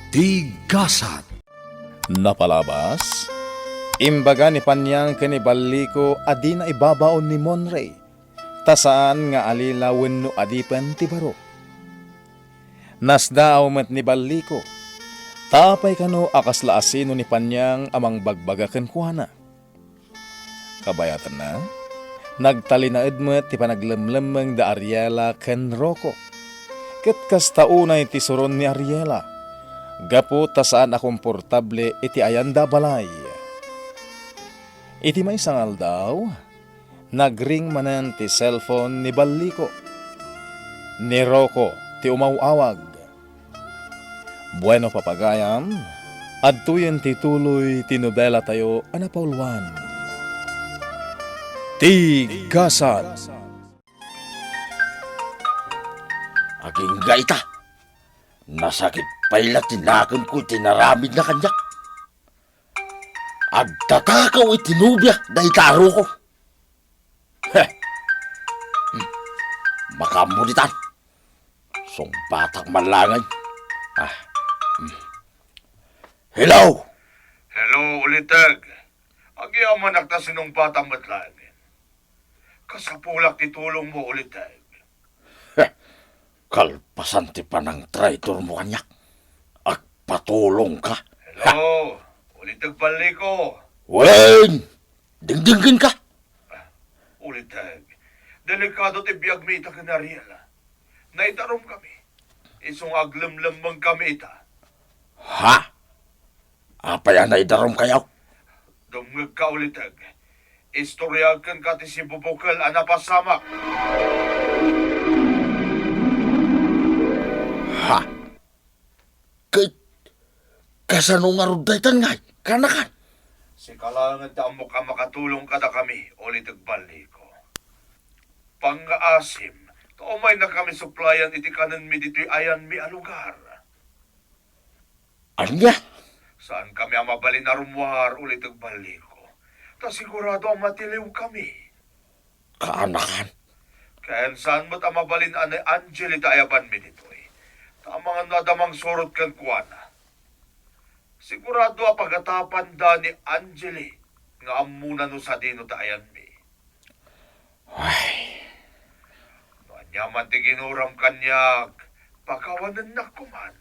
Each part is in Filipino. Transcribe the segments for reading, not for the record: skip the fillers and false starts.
Tigasat. Napalabas, imbaga ni Panyang kanibaliko adi na ibabaon ni Monray, tasaan nga alila wenno adipen ti baro. Nasdaaw met ni baliko, tapay kano akasla asino ni Panyang amang bagbagaken kuana. Kabayatan na, nagtalinaed met ti panaglemlemeng da Ariela ken Rocco. Ket kastaunay ti suron ni Ariela, gapo tasaan a komportable iti ayanda balay. Iti may sangal daw, nagring manen ti cellphone ni Baliko. Ni Rocco ti umawawag. Bueno papagayam, adtuyen ti tuloy ti nobela tayo anapauluan. Tigasat. Aging gaita. Nasakit pala tinakon ko tinaramid na kanyak. Agtatakaw itinubya na itaro ko. Heh. Makamulitan. Sungbatak malangay. Hello! Hello, ulitag. Agyaman nakta sinong batang matlangin. Kasapulak ti tulong mo, ulitag. Kalpasan ti pa ng traitor mo kanyak. At patulong ka. Hello, ulitag Baliko. Wen! Dingdingin ka. Ulitag, delikado ti biyag mi ita kanariela. Naitarom kami. Isong aglemlemang kami ita. Ha? Apaya na idarom kayaw? Dumngag ka, ulitag. Istoryagan ka ti si Bubukal anapasamak. Ha? Kasano nga rudaytan nga? Kanakan? Si kalangan ta mo ka makatulong kada kami, ulitag Baliko. Pang-aasim, kaumay na kami suplayan iti kanan mi dito'y ayan mi alugar. Anya? Saan kami ang mabalin na rumwar ulit ang Baliko? Ta sigurado ang matiliw kami. Kaanakan? Kaya saan mo't ang mabalin ni Angeli tayaban mi dito'y? Ta mga nadamang surot kan kuwana. Sigurado ang pagatapan da ni Angeli nga amuna no sa dino tayan mi. Ay, Nyaman ti ginuram kanyag, pakawanan na kuman.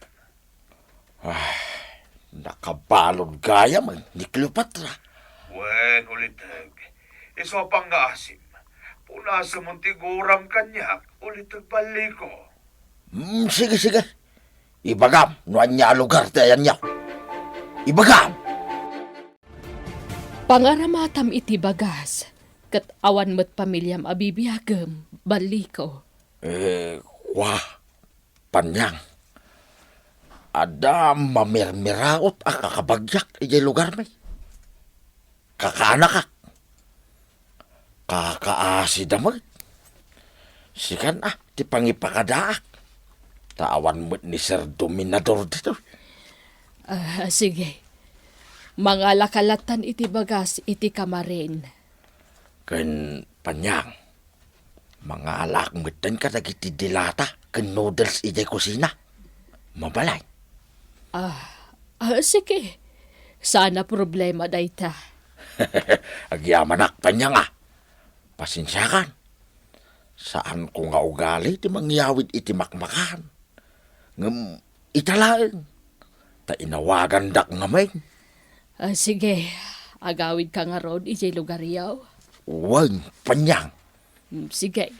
nakabalod gaya man, niklupat ra. Wen, ulitag, iso pang ngaasim. Punasa mong tiguram kanyag, ulitag Baliko. Sige, sige. Ibagam, nuan niya lugar tayan niya. Ibagam! Pangaramatam iti bagas, kat awan mo't pamilyam abibiyagem, Baliko. Wah, Panyang. Ada mamirmiraot ang kakabagyak ijay lugar may. Kakaanak ka. Kakaasid naman. Sikan ti pangipakadaak. Tawan mo't ni Sir Dominador dito. Sige, mga lakalatan iti bagas iti kamarin. Kan Panyang. Mga alakmutan ka nagiti dilata. Kan noodles ijay kusina. Mabalay. Sige, sana problema dayta. Agyaman Panyang Pasensyakan. Saan ko nga ugali ti mangyawid iti makmakan. Ngam italaeng. Ta inawagan dak nga may. Sige, agawid ka nga ron ijay lugar yaw. Wan, Panyang. Sige,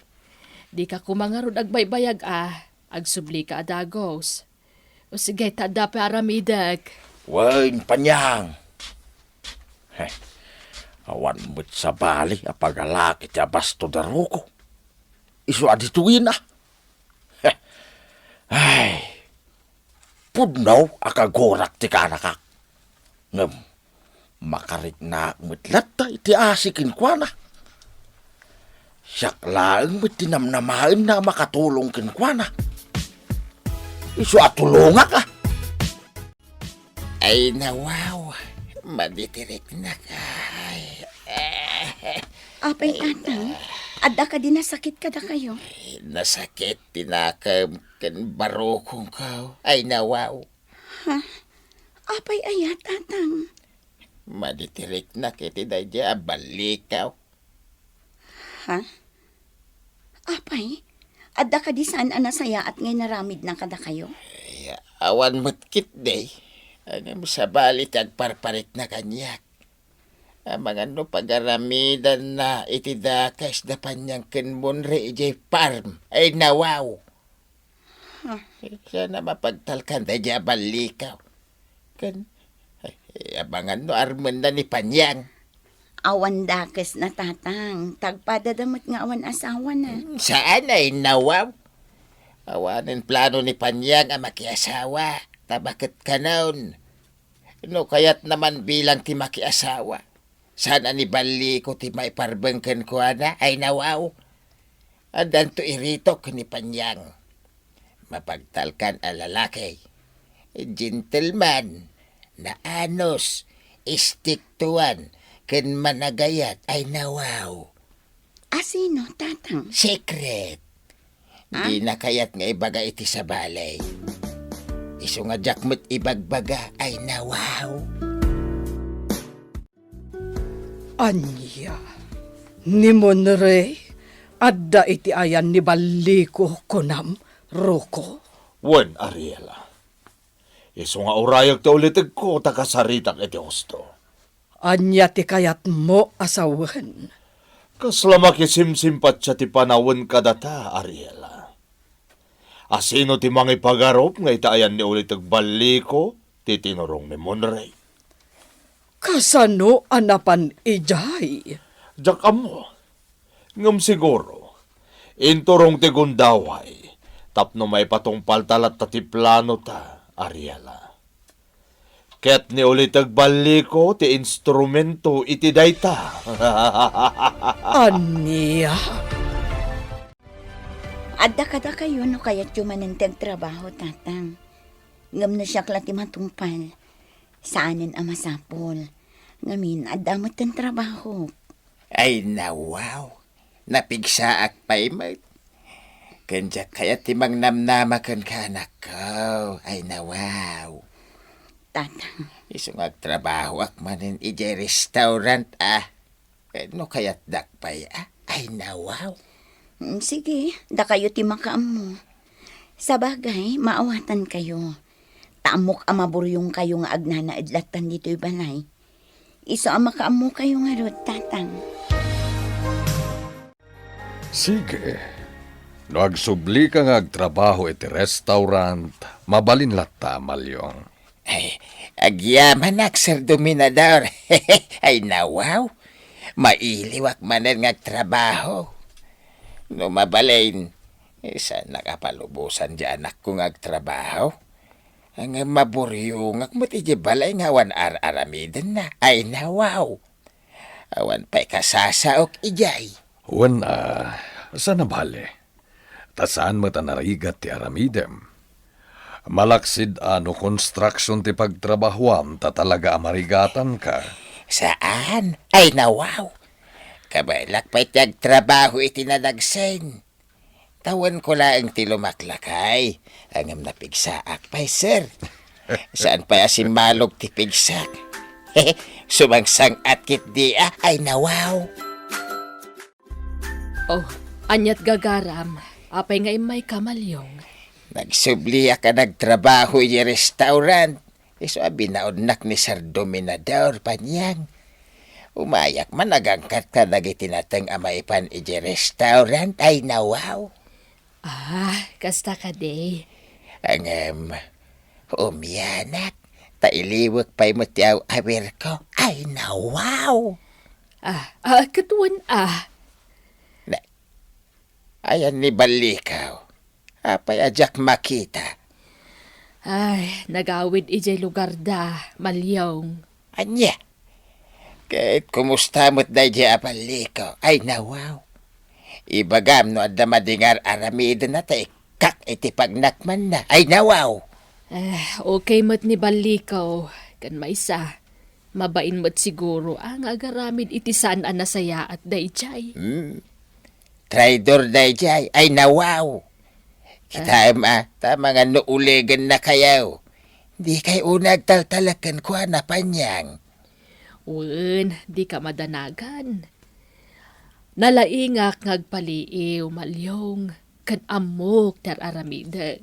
di ka kumangarod agbaybayag agsubli ka adagos. O sige, tada pa aramidag. Wan, Panyang. Awan mo't sa bali apagalaki ti abasto daruko. Isu adituin Ay, pudnaw akagorak ti kanakak. Ngam, makarik na mitlat ta iti asikin kwa na. Siyak laeng mo't tinamnamain na makatulong kin kwa na. Isu atulungak Ay nawaw, maditirik na kay. Apay anang, adda ka din nasakit ka da kayo. Nasakit tinakam kan barokong kao. Ay nawaw. Ha? Apay ayat, tatang. Maditirik na kiti dadya balikaw. Ha? Apay? Adda ka di saan anasaya at ngay naramid na kada kayo? Awan mo't kit day. Ano sa balit agparparit na kanyak. Mga no pagaramidan na itidakas da panyang kenmonre ijay farm ay nawaw. Sana mapagtalkan da dya balikaw. Kan, abangan no arman na ni panyang. Awan dakes na tatang. Tagpadadamot nga awan asawa na. Saan ay nawaw? Awanin plano ni panyang ang makiasawa. Tabakit ka naon. No kaya't naman bilang ti makiasawa. Sana ni bali ko ti maiparbengken ko na ay nawaw. Adan to iritok ni panyang. Mapagtalkan ang lalaki. Gentleman na anos, istiktuan, ken managayat ay nawaw. Asino, tatang? Secret. Di na kayat nga ibaga iti sa balay. Iso nga jakmet ibagbaga ay nawaw. Anya, ni Monre, adda iti ayan ni Baliko kunam, Roko. Wen, Ariela. Iso nga urayag ta ulitig ko takasaritak iti husto. Anya ti kayat mo asawen. Kasla makisimsimpat siya ti panawon kadata, Ariela. Asino ti mga ipagarop nga itaayan ni ulitig baliko ti tinurong ni Monray. Kasano anapan ijay? Jak amo, ngam siguro, inturong ti gundaway, tapno may patong paltalat ta ti plano ta, Ariela. Ket ni ulitig baliko ti instrumento iti dayta. Anya, Adda kada kayo no kayat yumanintag trabaho, tatang. Ngam na siya klati matumpal. Saanin ang masapol. Ngamin, adda mo tan trabaho. Ay nawaw. Napigsaak pa'y mat. Kanya kaya timang namnamakan ka anak ko. Ay nawaw. Tatang, Iso nga trabaho ak manin ije restaurant no kaya't dakpay Ay nawaw. sige, da kayo ti makaam mo. Sa bagay, maawatan kayo. Taamok ang maburyong kayo nga agnana idlatan dito'y balay. Iso ang makaam mo kayo nga rod, tatang. Sige. No agsubli ka nga agtrabaho iti restaurant, mabalin latta, Malyong. Ay, agyaman ak, Sir Dominador. Ay nawaw. Mailiwak manen nga trabaho. No mabalain, saan nakapalubusan di anak kong agtrabaho? Ang maburyong ak mo ti balay nga awan aramiden na. Ay nawaw. Awan pa'y kasasaok ijay. Wen, sana bale. Tasaan mo tanarigat ti aramidem. Malaksid ano construction ti pagtrabahuam ta talaga amarigatan ka. Saan? Ay nawaw. Kabailak pa'y tiyagtrabaho iti nadagsen. Tawan ko lang ti lumaklakay. Angam na pigsaak pa'y sir. Saan pa asin malog ti pigsak? Sumangsang at kit di ay nawaw. Oh, anyat gagaram. Apay nga imay kamalyong. Nagsubli ka nagtrabaho i restaurant. Iso binaudnak ni Sir Dominador panyang. Umayak man nagangkat ka nagitinatang amaipan i restaurant ay nawaw. Kasta ka day. Ang umyanak. Tailiwag pa'y mutiaw awir ko. Ay nawaw. Katuan Ayan ni balikaw. Apay ajak makita. Ay, nagawid ijay lugar da, Malyong. Anya. Kahit kumusta mo't da dya balikaw. Ay nawaw. Ibagam no adda madingar aramida na tayo. Kak iti pagnakman na. Ay nawaw. Okay mo't ni Balikaw. Kan maisa. Mabain mo't siguro ang agaramid iti saan anasaya at dayjay. Traidor da dya. Ay nawaw. Kita tama nga nuuligan na kayaw. Di kay unag taltalakan ko na panyang. Wen, di ka madanagan. Nalaingak ngagpaliiw malyong kan amok tar aramidag.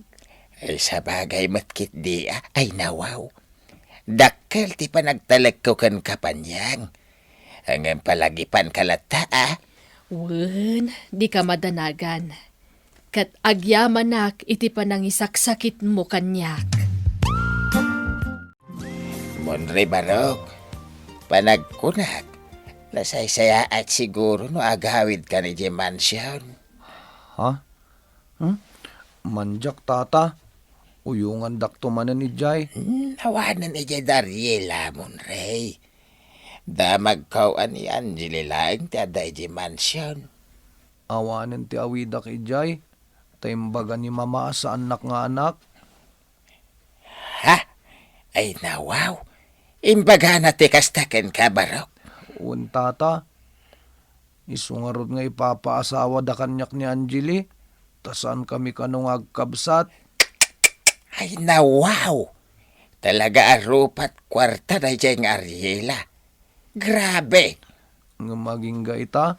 Ay sa bagay matkit di ay nawaw. Dakkel ti panagtalag ko kan kapanyang. Hanggang palagipan kalata Wen, di ka madanagan. Kat agyamanak iti panangisaksakit mo kanyak. Monre Barok, panagkunak. Nasaysaya at siguro no agawid ka ni Mansion. Ha? Manjak tata. Uyungan dakto manan ni Jay. Nawanan ija Dariela, Monre. Damag kauan ni Angeli laing ti aday di Mansion. Awanan ti awidak ijay. Taimbaga ni mama sa anak nga anak. Ha? Ay nawaw. Imbaga na ti kastaken ka, Barok. Un tata. Isungarod nga ipapaasawa da kanyak ni Angeli. Tasan kami kanong agkabsat. Ay nawaw. Talaga arupat kwarta na dyan nga Ariela. Grabe. Nga maging gaita.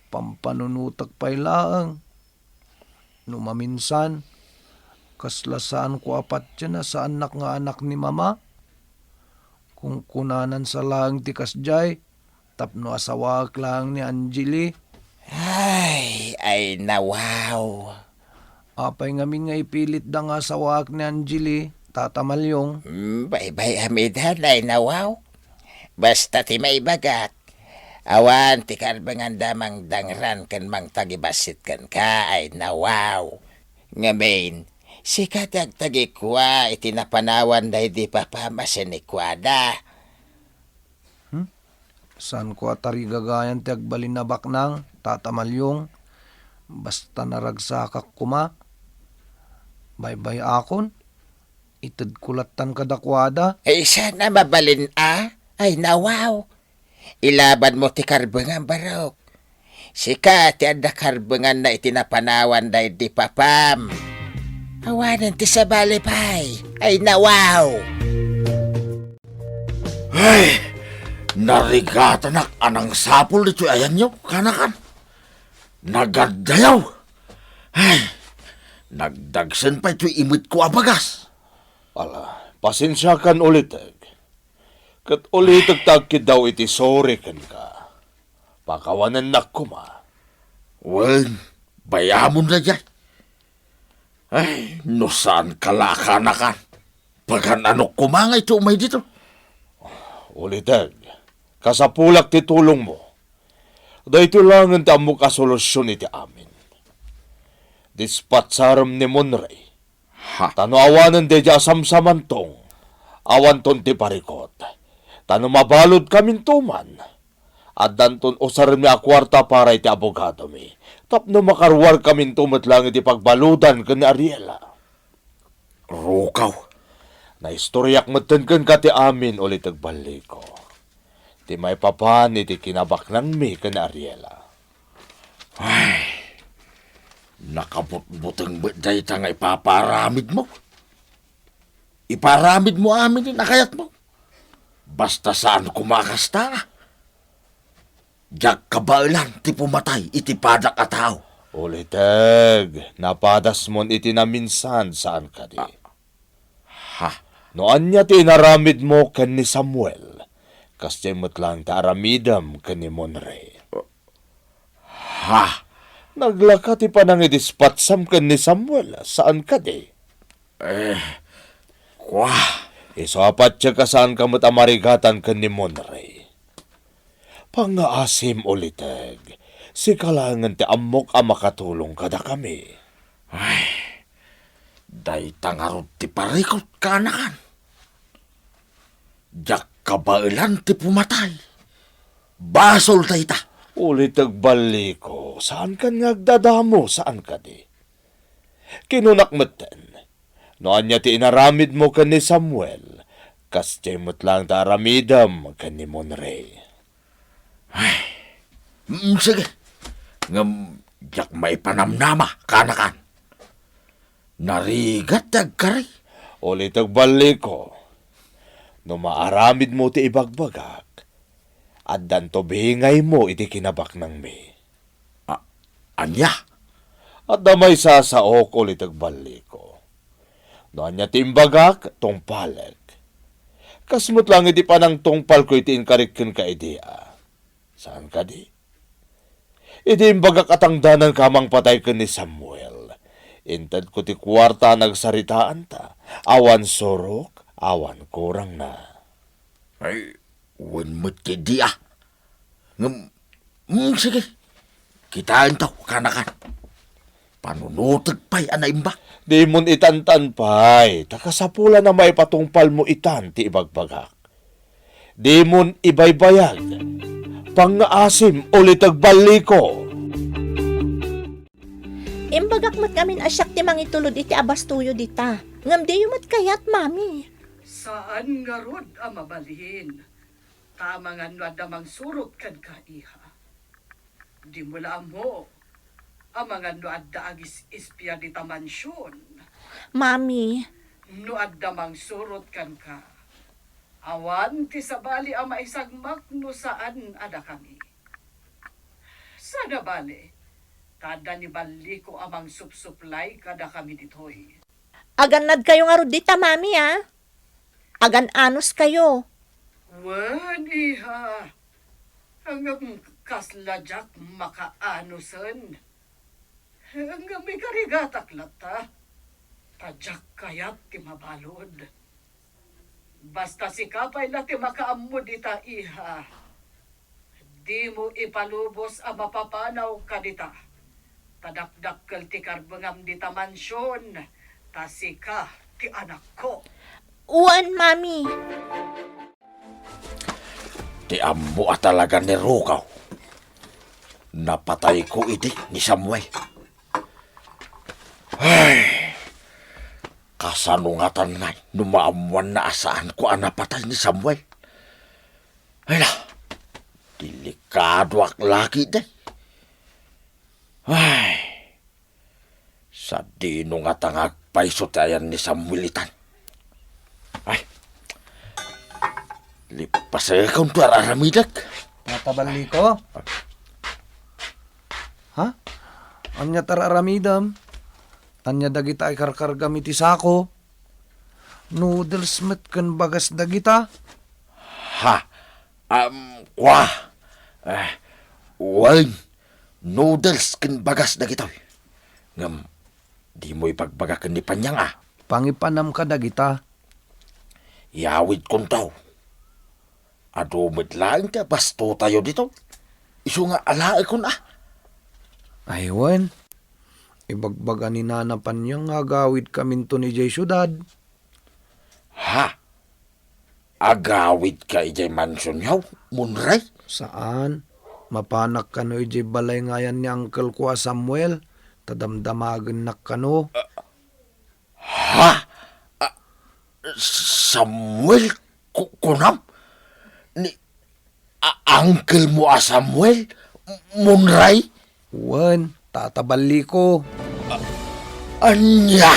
Pampanunutak pa'y laang. Numaminsan. Kaslasaan ko apat dyan na sa anak nga anak ni mama. Kung kunanan sa lang ti kasjay. Tapno asawak lang ni Angeli. Ay nawaw. Apay ngamin nga ipilit da nga asawak ni Angeli. Tatamalyong. Bye-bye amidan ay nawaw. Basta ti may bagat. Awan ti karbangan damang dangran kan mang tagibasit kan ka ay nawaw. Ngamin, si katag tagikwa itinapanawan day di papamasin ni Kwada. San ko atari gagayan ti agbalin na baknang. Tatamalyong. Basta naragsakak kuma. Bye-bye akon. Itad kulatan kadakwada. Ay sana mabalin ay nawaw. Ilaban mo ti karbangan Barok. Sika ti ada karbangan na itinapanawan day di papam. Awanan ti sa balipay. Ay nawaw. Ay, narigata na anang sapol dito ayan nyo, kanakan. Nagadayaw. Ay, nagdagsan pa ito imit ko abagas. Ala, pasensya kan ulitag. Kat ulitag tagkid daw iti sorry kan ka. Pakawanan na kuma. Well, bayamon na dyan. Ay, no saan kalakanakan. Pagkan ano kumangay ito umay dito. Ulitag, kasapulak ti tulong mo. Dahito lang ang tamo kasolusyon iti amin. Dispatsaram ni Monray. Tano awanan de asamsamantong. Awan ton ti parikot. Tano mabalod kamin tuman. At danton usar mi akwarta para iti abogado mi. Tapno makarwar kamin tumat lang iti pagbaludan kan ni Ariela. Rukaw. Naistoryak matenken ka ti amin ulit agbalik ko. Ti may papan iti kinabak ng mi kan ni Ariela. Nakabutbutang day ta nga ipaparamid mo. Iparamid mo amin din nakayat mo. Basta saan kumakasta. Diyak kabailan ti pumatay iti padak a tao. Uliteg, napadas mon iti na minsan saan ka di. Ha? Noan niya ti inaramid mo kan ni Samuel. Kasi mo't lang ta aramidam kan ni Monray. Ha? Naglaka ti panang idispatsam kan ni Samuel. Saan ka di? Kwa? Isapat siya ka saan ka mo't amarigatan kan ni Monray. Pangaasim uliteg. Si kalangan ti amok ang makatulong kada kami. Day tangarot ti parikot kanakan. Diyak kabailan ti pumatay. Basol tayo ta. Ulit agbaliko, saan ka nagdadamo, saan ka di? Kinunakmatan, noan niya ti inaramid mo ka ni Samuel, kas mo't lang ta aramidam ka ni Monray. Sige. Ngam, diyak may panamnama kanakan. Narigat agkari. Ulit agbalik ko. No maaramid mo ti ibagbagak, at danto bingay mo iti kinabak ng me. Anya? At damay sasaok ulit agbalik ko. No anya ti imbagak, tungpalag. Kasmut lang iti panang tungpal ko iti inkarikin ka idea. Saan ka di? Iti imbagak atang danan kamang patay ka ni Samuel. Intad ko ti kwarta nagsaritaan ta. Awan sorok, awan kurang na. Ay, wanmat ti di ah. Sige. Kitaan tao, kanakan. Panunutag pa'y anaimba. Di mon itantan pa'y, takasapula na may patungpal mo itan ti ibagbagak. Di mon ibaybayag, pang-asim ulit agbaliko. Imbagak mat kamin asyak ti mangitulod iti abastuyo dita. Ngam di yumat kayat, mami. Saan nga rod ang mabalhin? Tamangan na damang surot kan ka, iha. Di mo lang mo, ang mga no adda agis ispya di tamansyon. Mami, No adda mang surot kan ka. Awan ti sabali ang maisagmak no saan ada kami. Sana bali, kada ni bali ko amang supsuplay kada kami ditoy. aganad kayo nga rod dita, mami, ah. Agan anos kayo. Wan, iha. Hanggang kasladyak makaanosan. Hanggang may karigatak lata. Tadyak kayat ti mabalod. Basta si kapay lati makaammo dita, iha. Di mo ipalubos ang mapapanaw ka dita. Tadakdakkel ti karbangam dita mansyon. Tasika ti anak ko. Uwan, mami. Ti ammo talaga ni Rokaw. Napatay ko iti ni Samuel. Ay, kasanungatan nga, numaamuan na asaan ko ang napatay ni Samuel. Ay na, delikado ak laki day. Ay, sa dino nga tangag paisutayan ni Samuel itan. Ay, lipas ay akong tuararamidag. Natabali ko? Ha? Anya tararamidam? Anya dagita ay karkargam iti sako? Noodles met kan bagas dagita? Ha? Kwa? Wine. Noodles kin bagas na kita. Ngam, di mo ipagbagakan ni Panyang ah. Pangipanam ka dagita? Yawid kong tao. Adumit lang ka, basto tayo dito. Iso nga alae ko na. Aywan. Ibagbaga ni Nana Panyang agawid kamin to ni Jay Syudad. Ha? Agawid ka ijay mansyon yaw, munray? Saan? Mapanak ka no ijay balay ngayan ni Uncle ko Samuel. Tadamdamagan na ka no. Ha? Samuel kunam? Ni uncle mo Samuel? Munray? Wan, tatabali ko. Anya?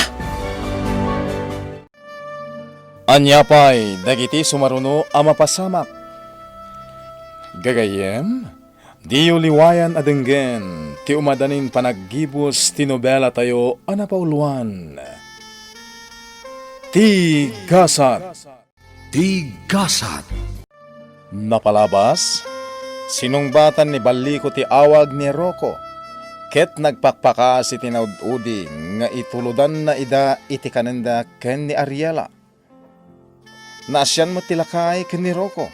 Anya pa'y dagiti sumaruno a mapasamak. Gagayem, di uliwayan adenggen, ti umadanin panaggibos ti nobela tayo anapauluan. Tigasat. Tigasat. Napalabas, sinungbatan ni Baliko ti awag ni Rocco, ket nagpakpaka si tinaududi nga ituludan na ida iti kanenda ken ni Ariela. Naasyan mo tilakay ken ni Rocco,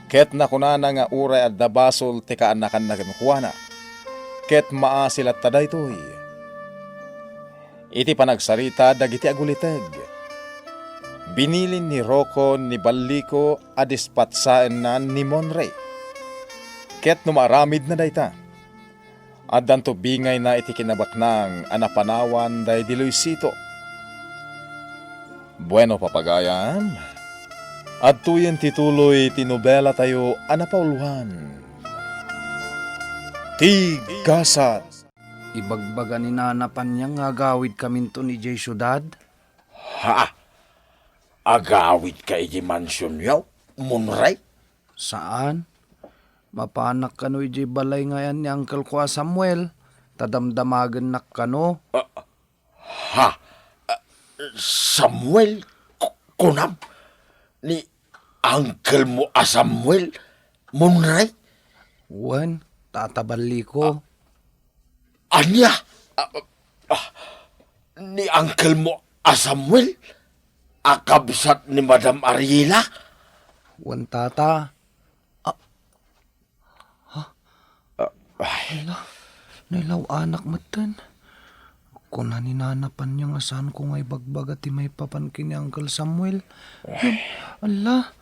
ket nakunana nga uray at dabasol ti kaanakan na kinukuana, ket maasilat tadaytoy. Iti panagsarita dagiti aguliteg. Binilin ni Rocco ni Baliko a dispatsaan na ni Monray. Ket numaramid na dayta. At danto bingay na iti kinabaknang anapanawan day di Luisito. Bueno papagayan. At tuyen tituloy tinobela tayo anapauluhan. Tigasat. Ibagbaga ni Nana Panyang agawid kamin to ni Jay Syudad. Ha? Agawid ka iti mansyon yaw, Munray. Saan? Mapanak kano iti balay ngayon ni Uncle ko Samuel. Tadamdamagan nak kano. Ha? Samuel? Kunam? Ni uncle mo Samuel? Munray? Wan, tatabali ko. Anya? Ni uncle mo Samuel? Akabsat ni Madam Ariela? Wan tata. Nilaw anak matan. Kung naninanapan niya nga saan ko nga'y bagbaga ti may papankin ni Uncle Samuel. Ala,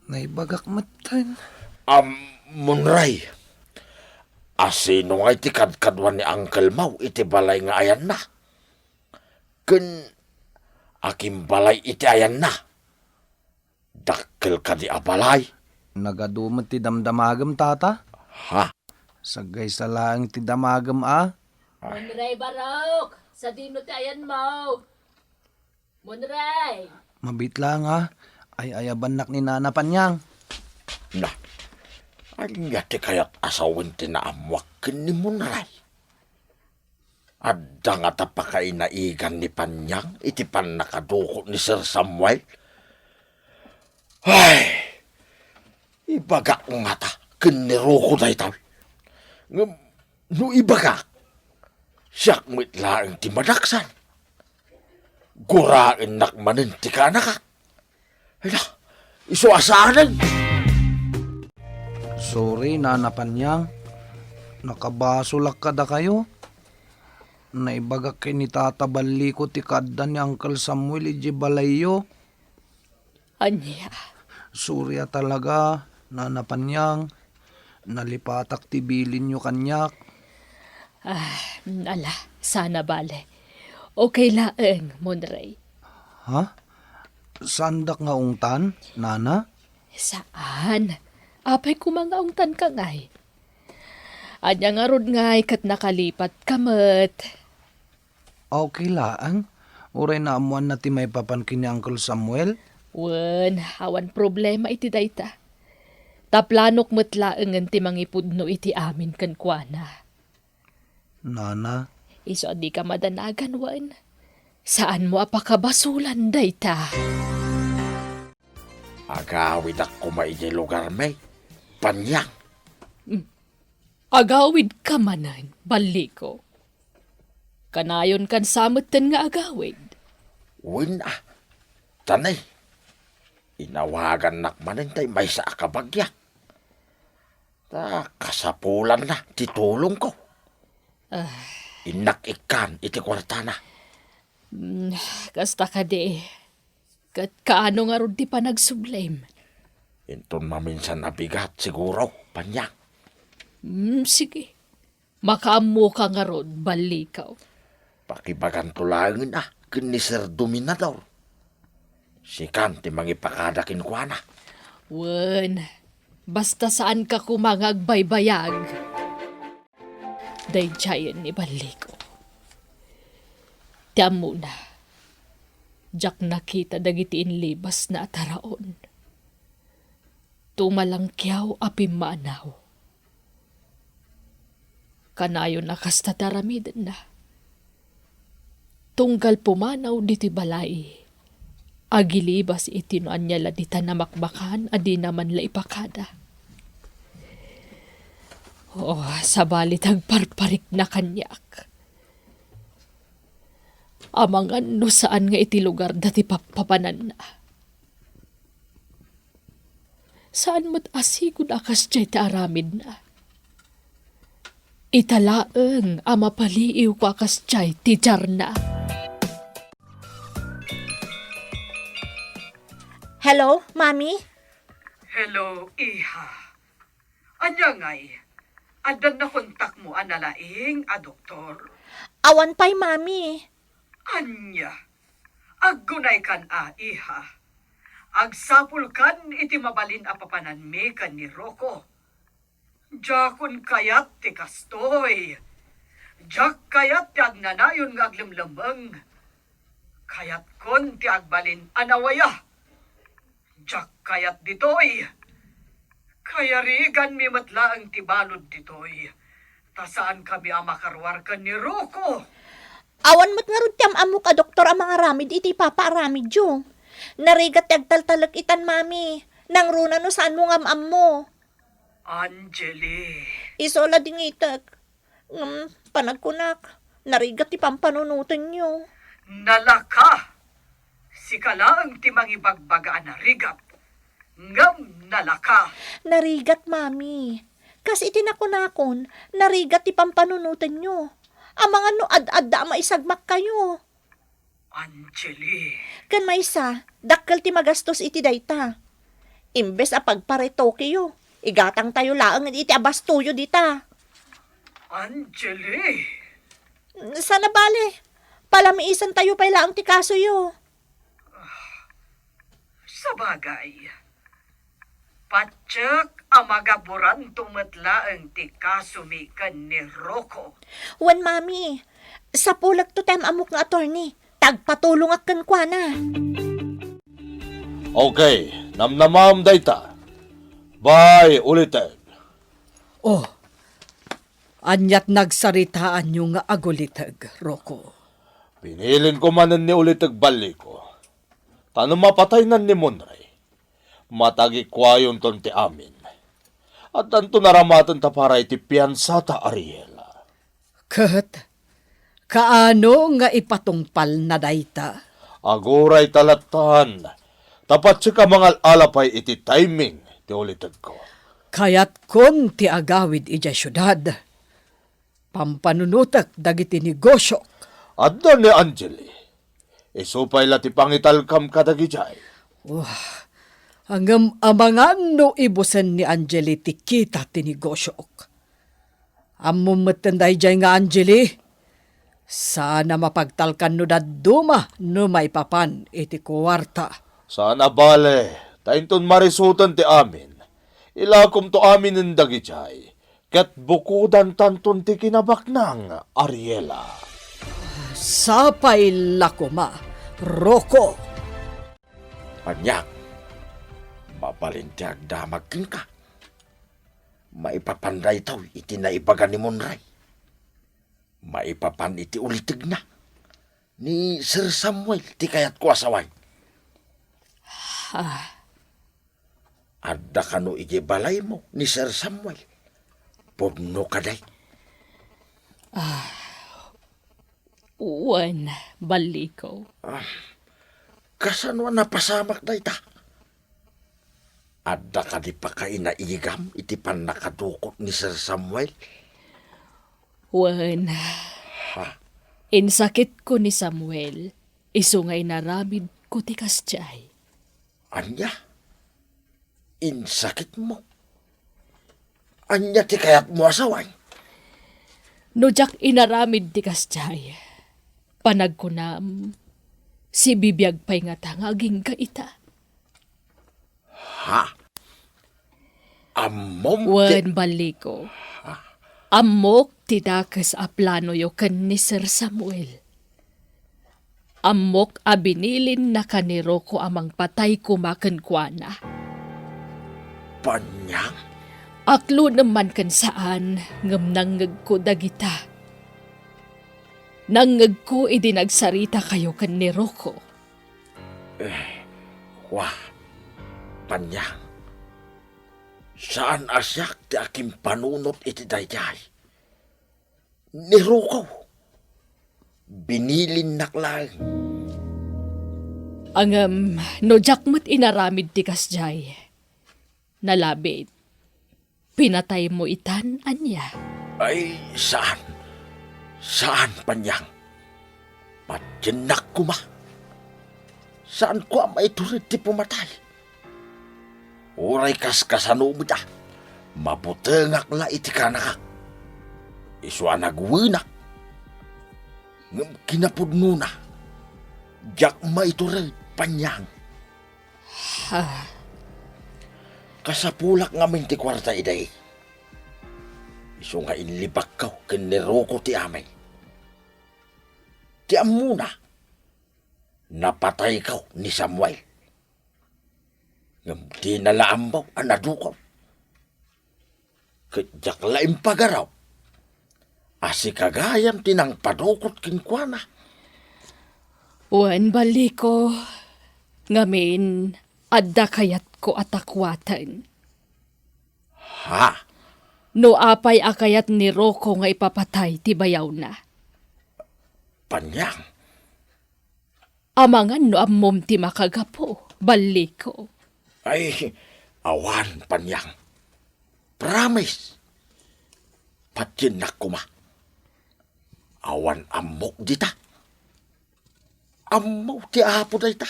naibagak matan. Munray. Asino nga iti kadkadwan ni Uncle Mau iti balay nga ayan na. Kun aking balay iti ayan na. Dakkel ka di abalay. Nagadumat ti damdamagam tata. Ha? Sagay sa laang ti damagam Munray Barok, sa dino tayan mo. Munray. Mabit lang ay ayaban nak ni Nana Panyang. Na. Anya ti kayat asawin ti naamwak ni Munray. Adda nga tapakay na igan ni Panyang iti pan nakaduko ni Sir Samuel. Ay, ibaga nga ta, kiniroko na itaw. No ibaga, siyak mitlaang ti madaksan. Gurain nakmanin ti kanaka. Hala, iso asanan. Sorry, Nana Panyang. Nakabasulak ka da kayo. Naibagak kay ni Tata Bali ko ti kadda ni Uncle Samuel iji balayo. Anya. Surya talaga, Nana Panyang. Nalipatak ti bilin nyo kanyak. Ala, sana bale. Okay laeng, Munray. Ha? Sandak nga ungtan, Nana? Saan? Apay ko mga ungtan ka ngay. Anya nga rod ngay kat nakalipat kamet. Okay laang. Uray na amuan na ti may papankin ni Uncle Samuel. Wen, awan problema iti dayta. Taplanok metlaengen ti mangipudno iti amin ken kuana. Nana, Iso di ka madanagan, wan. Saan mo apakabasulan dayta? Agawid ako maigi lugar may. Panyang. Agawid ka manan, baliko. Kanayon kan samutan nga agawid. Win Tanay. Inawagan nakmanin tay may sa akabagyak. Kasapulan na, titulong ko. Inak ikan, iti kwarta na. Kasta ka di. Kat kaano nga ron di pa nagsublim. Inton maminsan nabigat siguro, Panyang. Sige. Makaamu ka nga ron, balikaw. Pakibagan tulangin kini Sir Dominador. Sikan ti mangipakadakin ko na. Wen, basta saan ka kumangag baybayag. Dayjayan ni baliko. Tiyan muna. Jak nakita dagitiin libas na ataraon. Tumalangkyaw api manaw. Kanayo nakasta taramiden na. Tunggal pumanaw diti balay. Agilibas itinuan niya ladita na makbakan adi naman la ipakada. Sabalit agparparik na kanyak. Amangan no saan nga iti lugar dati papapanan na. Saan mo't asigod akas jay ta aramid na. Italaeng amapaliiw ko akas jay ti jar na. Hello, Mami? Hello, iha. Anya ngay, adan na kontak mo analaing doktor. Awan pa'y, Mami. Anya, aggunay kan iha. Agsapul kan iti mabalin papanan mi kan ni Rocco. Jakon kayat ti kastoy. Jak kayat ti agnanayon nga aglimlambang. Kayat kon ti agbalin anawaya. Jak kayat ditoy. Kaya rigan mi matlaang tibalod ditoy. Tasaan kami ang makarwarkan ni Roko. Awan mo't nga ron tiyam amo ka doktor ang mga ramid iti papaaramid yo. Narigat tagtaltalag itan mami. Nang runa no saan mo ngam mo. Angeli. Isola ding itag. Panagkunak. Narigat ti pampanunutan nyo. Nalaka. Si kalaang timang ibagbagaan na rigat. Ngam nalaka. Narigat mami. Kasi itinakunakon, narigat ti pampanunutan nyo. Ang mga no ad-adda maisagmak kayo. Angeli. Kan maysa, dakkel ti magastos iti dayta. Imbes a pagparetoke yo, igatang tayo laang iti abastuyo dita. Angeli. Sana bale, palamiisan tayo pa laang ti kaso yo. Sabagay. Patsak ang magaburan tumatlaang ti kasumikan ni Roko. Wan mami, sa pulag to tem amok nga attorney, tagpatulong akan kwa na. Okay, namnamam dayta. Bye, ulitin. Oh, anyat nagsaritaan yung nga agulitag, Roko. Pinilin ko manan ni ulitig bali ko. Tano mapatay nan ni Monray. Matagi kwayon ton ti amin. At tanto naramatan ta para iti piyansa ta Ariela. Kat, kaano nga ipatungpal na dayta? Aguray talatan. Tapat siya ka mga alapay iti timing ti ulitig ko. Kayat kon ti agawid ija syudad. Pampanunutak dagiti negosyo. Adda ni Angeli. Isupay lati pangitalkam kadagijay. Hanggang amangan no ibusen ni Angeli ti kita ti negosyo. Amom matenday jay nga Angeli. Sana mapagtalkan no daduma no maipapan iti kuwarta. Sana bale, tainton marisutan ti amin. Ilakom to amin ng dagijay. Ket bukudan tanton ti kinabaknang Ariela. Sapay lakuma, Roko. Panyak, mabalintiag damagkin ka. Maipapanday taw iti naibaga ni Monray. Maipapan iti ulitig na. Ni Sir Samuel ti kayat ko asaway. Adda ka no iti balay mo ni Sir Samuel. Pudno ka day. Uwan, baliko. Kasano napasamak day ta? Adda ka di pa ka inaigam iti pan nakadukot ni Sir Samuel. Uwan, insakit ko ni Samuel. Isungay naramid ko ti kasjay. Anya? Insakit mo? Anya ti kayat mo asaway? No jak inaramid ti kasjay. Panagkunam, si bibiyag pa'y nga tangaging kaita. Ha? Amom ti... Wan baliko. Amok ti dakas a plano yo ken ni Sir Samuel. Amok a binilin na kaniro ko amang patay kumaken kuana. Panyang? Aklo naman kan saan ngam nangag ko dagita. Nangag ko idinagsarita kayo kan ni Roko. Wah, Panyang. Saan asyak ti aking panunot iti dayjay? Ni Roko. Binilin naklang. Angam, no jakmat inaramid ti kasjay. Nalabit. Pinatay mo itan, anya. Ay, saan? Saan, Panyang? Patinak ko ma. Saan ko ang maiturid ti pumatay? Uray kaskasanumid ah. Maputengak la iti kanaka. Iswa nagwinak. Ngam kinapudno na. Jak maiturid, Panyang. Kasapulak ngamin ti kwarta iday. Iso nga inlibak kaw kiniroko ti amay. Ti amuna. Napatay kaw ni Samuel. Ngam di nalaambaw ang nadukot. Kajak laing pagaraw. Asi kagayam tinang padukot kinkwana. Wan baliko. Ngamin, adda kayat ko atakwatan. Ha? No apay akayat ni Rocco nga ipapatay ti bayaw na. Panyang. Amangan no ammom ti makagapo, baliko. Ay, awan panyang. Promise. Patyin na kuma. Awan amok dita. Amok ti apo dita.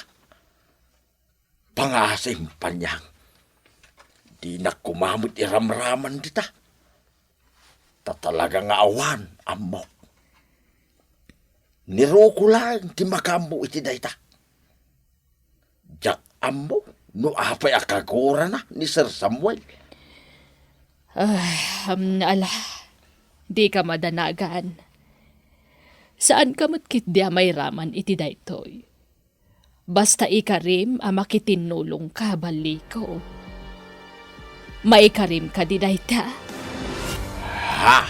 Pangasim panyang. Di na kumamit iramraman dita. Tatalaga nga awan amok. Niroko lang ti makambo iti dayta. Jak amok no apay akagora na ni Sir Samuel. Ala, di ka madanagan. Saan ka matkit di may raman iti daytoy? Basta ikarim a makitinulong ka, baliko. Maikarim ka di dayta. Ha?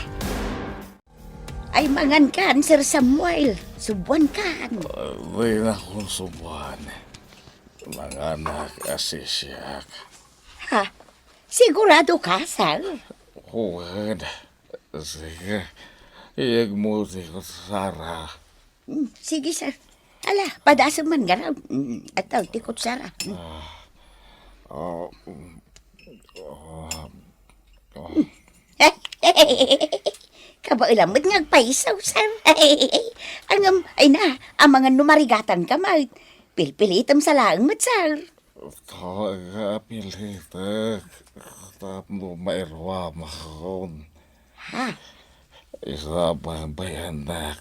Ay mangan kan, Sir Samuel. Subuan kan. Di na kong subuhan. Mga anak asisyak. Ha? Sigurado ka, Sir? Huwag. Sige. Iagmuti ko Sara. Sige, Sir. Ala, padasa man nga raw. Ataw, tikot Sara. Kabailamot nga paisaw, Sir. Ay na, ang mga numarigatan ka, mag. Pilpilitam sa laang mat, Sir. Talaga pilitak. Tapno mairwa makon. Ha? Isa pa bayanak.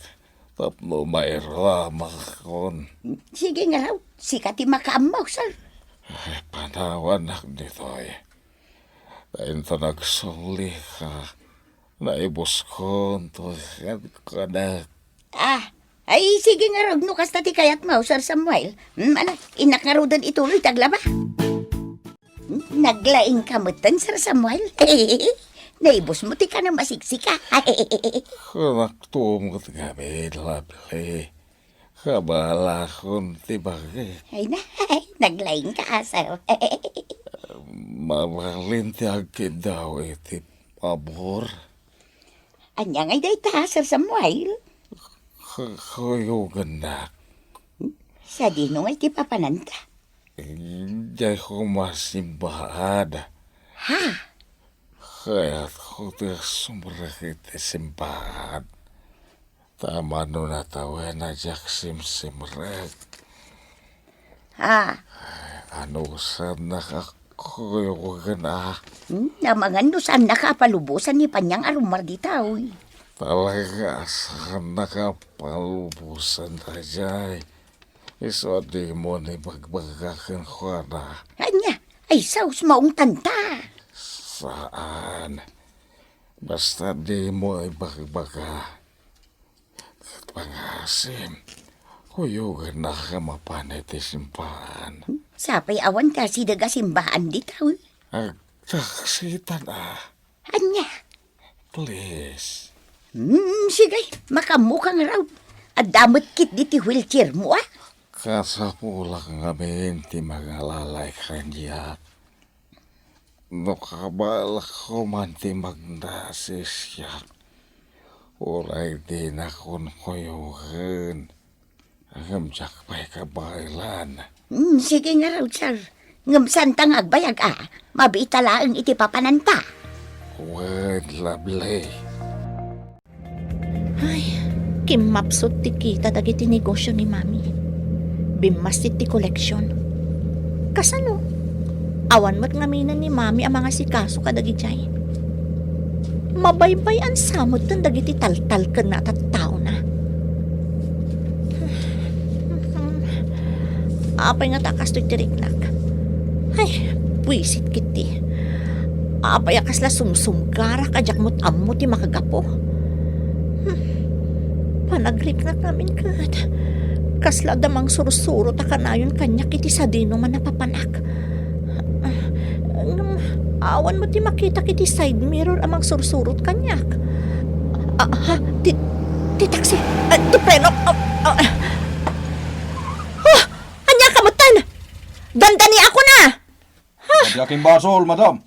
Tapno mairwa makon. Sige nga raw. Sikati makaamaw, Sir. Ay, panawan nak dito eh. Dahil ito nagsuli ka. Naibos ko ito. Kanak. Ay, sige nga raw. Nukas na ti kayat mo, Sir Samuel. Ala, inak nga raw doon ituloy taglaba. Naglaing kamutan, Sir Samuel. Naibos mo ti ka na masiksika. Kanak tumot kami, labli. Kabala kong tibagi. Ay na, naglaing ka, Sir. Mabalin ti agkin daw iti pabor. Anya ngay day ta, Sir Samuel. Kuyugan na. Sa dino ngay ti papananta. Hindi ko masimbahad. Ha? Kaya ko ti sumrakit ti simbahan. Tama no natawa na jak simsimrek. Ha? Ano sa nakakuyugan na. Namangan no saan nakapalubusan ni Panyang Arumar di tao. Talaga sa nakapalubusan na jay. Iso di mo ni bagbagakan ko na. Anya, ay saus maong tanta. Saan? Basta di mo ay bagbaga. At pangasim, kuyugan na ka mapanay ti simbahan. Sapay awan ka si daga simbahan di tao. Agtaksitan Anya? Please. Sige, makamukang raw. At damot kit di ti wheelchair mo, ah. Kasapulang ngamin ti magalalay kanyak. No kabalak ko man ti magnasisyak. Uray din akong kuyugan. Agamjak pa'y kabailan. Sige nga raw, Sir. Ngamsan tang agbayag, ah. Mabitalaang iti papananta. Word lovely. Ay, kimapsot ti kita dagiti negosyo ni Mami. Bimasit ti koleksyon. Kasano? Awan mo't ngaminan ni Mami ang mga sikaso kadagijay. Mabaybay ang samot tan dagiti taltal ken na tattao na. Apay nga takas to'y tiriknak. Ay, buisit kiti. Apay akas la sumsumgara kajak mo't ammo ti makagapo. Panagriknak namin kat. Kasla damang sursuro ta kanayon kanya kiti sa dino man napapanak. Awan mo ti makita kiti side mirror amang sursurot kanyak. Ha? Ti taxi? Ti preno? Anya kamutan! Ganda ni ako na! Di aking basol, madam.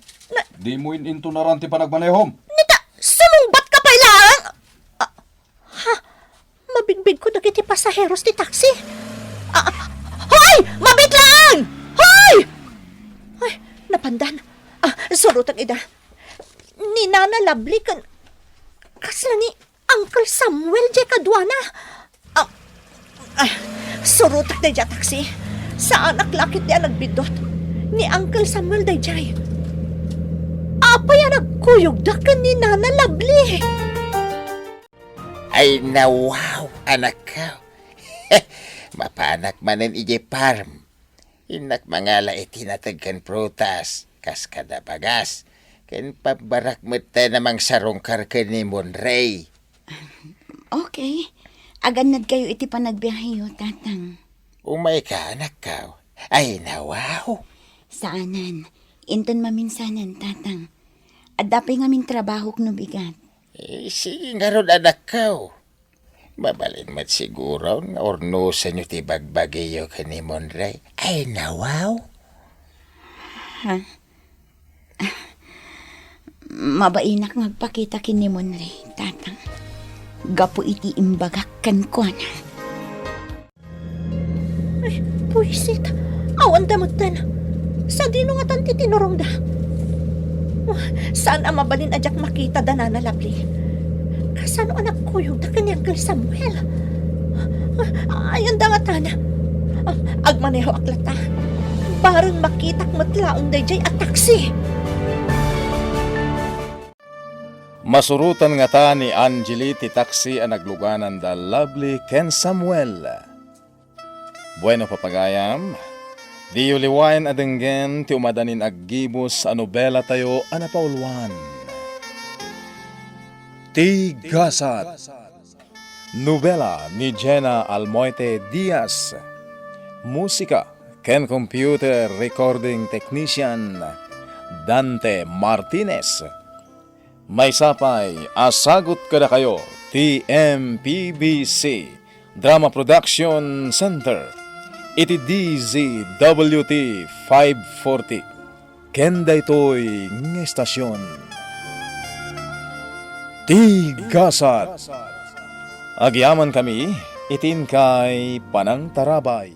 Di mo into na ran ti panagmanehom. Nita, sumungbat ka pa ilang! Mabigbig ko dagiti pasaheros ti taxi. Hoy! Mabit lang! Hoy! Ay, napandan. Surutan ida. Ni Nana Lovely kan... Kasla ni Uncle Samuel jay kadwana. Surutak na dya taxi. Sa anak lakit niya nagbidot. Ni Uncle Samuel day jay. Apa yan nagkuyog da ka ni Nana Lovely? Ay nawaw, anak ka. Mapanak manen ije parm. Inak mangala itinatagkan prutas. Kas kada bagas. Ken pabarak mata namang sarongkar ka ni Monray. Okay. Aganad kayo iti panagbiyahe tatang. Umay ka, anak ka. Ay nawaw. Saanan? Inton maminsanan, tatang. At dapay ngamin trabaho kno bigat. Sige nga ron, anak ka. Mabalin mat siguro nga ornusan nyo ti bagbagiyo ka ni Monray. Ay nawaw. Ha? Mabainak magpakita kini Monray, tatang. Gapo iti imbagak kan ko na. Ay, puisit. Awan damutan. Sa dino nga tanti tinurong da. Saan ang mabalin ajak makita da Nana Lovely? Kasano anak ko yung da kanyang Uncle Samuel? Ayon da nga tana. Agmaneho aklata. Parang makitak matlaong da jay at taksi. Masurutan nga ta ni Angeli ti taxi ang nagluganan da Lovely ken Samuel. Bueno papagayam, di uliwain adenggen ti umadanin aggibos a nobela tayo anapaulwan. Tigasat. Nobela ni Jenna Almoite Diaz. Musika ken computer recording technician Dante Martinez. May sapay, asagot kada kayo, TMPBC, Drama Production Center, iti DZWT 540, kenda ito'y ng estasyon. Tigasat. Agyaman kami, itin kay Panang Tarabay.